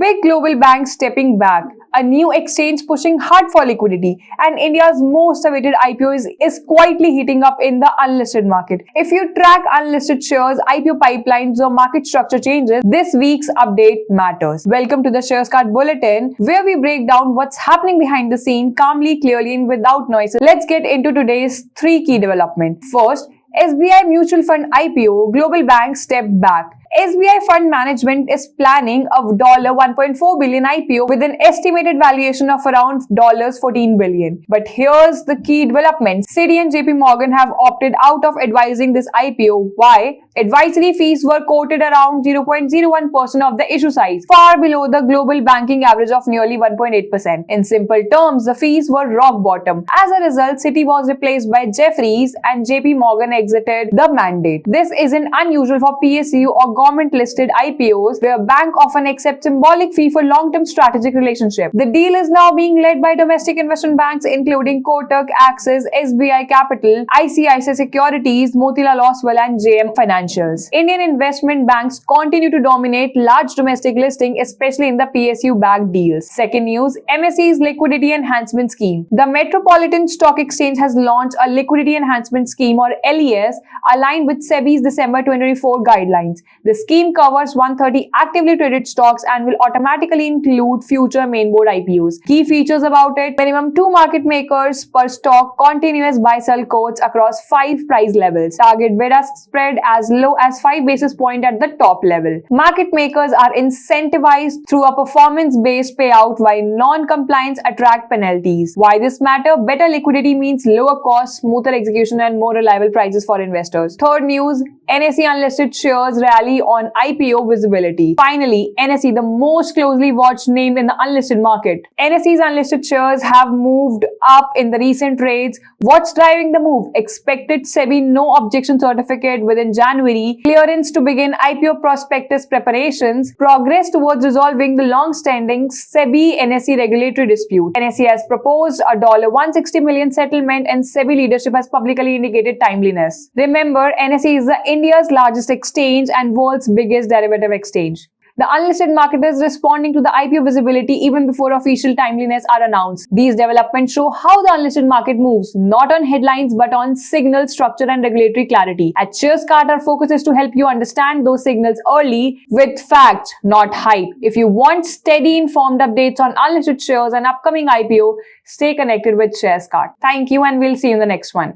Big global banks stepping back, a new exchange pushing hard for liquidity, and India's most awaited IPO is quietly heating up in the unlisted market. If you track unlisted shares, IPO pipelines, or market structure changes, this week's update matters. Welcome to the Sharescart Bulletin, where we break down what's happening behind the scene calmly, clearly, and without noise. Let's get into today's three key developments. First, SBI Mutual Fund IPO, global banks step back. SBI Fund Management is planning a $1.4 billion IPO with an estimated valuation of around $14 billion. But here's the key development. Citi and JP Morgan have opted out of advising this IPO. Why? Advisory fees were quoted around 0.01% of the issue size, far below the global banking average of nearly 1.8%. In simple terms, the fees were rock bottom. As a result, Citi was replaced by Jefferies and JP Morgan exited the mandate. This isn't unusual for PSU or government-listed IPOs, where a bank often accepts symbolic fee for long-term strategic relationship. The deal is now being led by domestic investment banks including Kotak, Axis, SBI Capital, ICICI Securities, Motilal Oswal, and JM Financials. Indian investment banks continue to dominate large domestic listing, especially in the PSU-backed deals. Second news, MSE's Liquidity Enhancement Scheme. The Metropolitan Stock Exchange has launched a Liquidity Enhancement Scheme, or LES, aligned with SEBI's December 2024 guidelines. The scheme covers 130 actively traded stocks and will automatically include future main board IPOs. Key features about it: minimum 2 market makers per stock, continuous buy-sell quotes across 5 price levels, target bid-ask spread as low as 5 basis points at the top level. Market makers are incentivized through a performance-based payout, while non-compliance attract penalties. Why this matter? Better liquidity means lower costs, smoother execution, and more reliable prices for investors. Third news, NSE unlisted shares rally on IPO visibility. Finally, NSE, the most closely watched name in the unlisted market. NSE's unlisted shares have moved up in the recent trades. What's driving the move? Expected SEBI no objection certificate within January, clearance to begin IPO prospectus preparations, progress towards resolving the long-standing SEBI-NSE regulatory dispute. NSE has proposed a $160 million settlement, and SEBI leadership has publicly indicated timeliness. Remember, NSE is India's largest exchange and world's biggest derivative exchange. The unlisted market is responding to the IPO visibility even before official timeliness are announced. These developments show how the unlisted market moves, not on headlines but on signal, structure, and regulatory clarity. At Sharescart, our focus is to help you understand those signals early with facts, not hype. If you want steady, informed updates on unlisted shares and upcoming IPO, stay connected with Sharescart. Thank you, and we'll see you in the next one.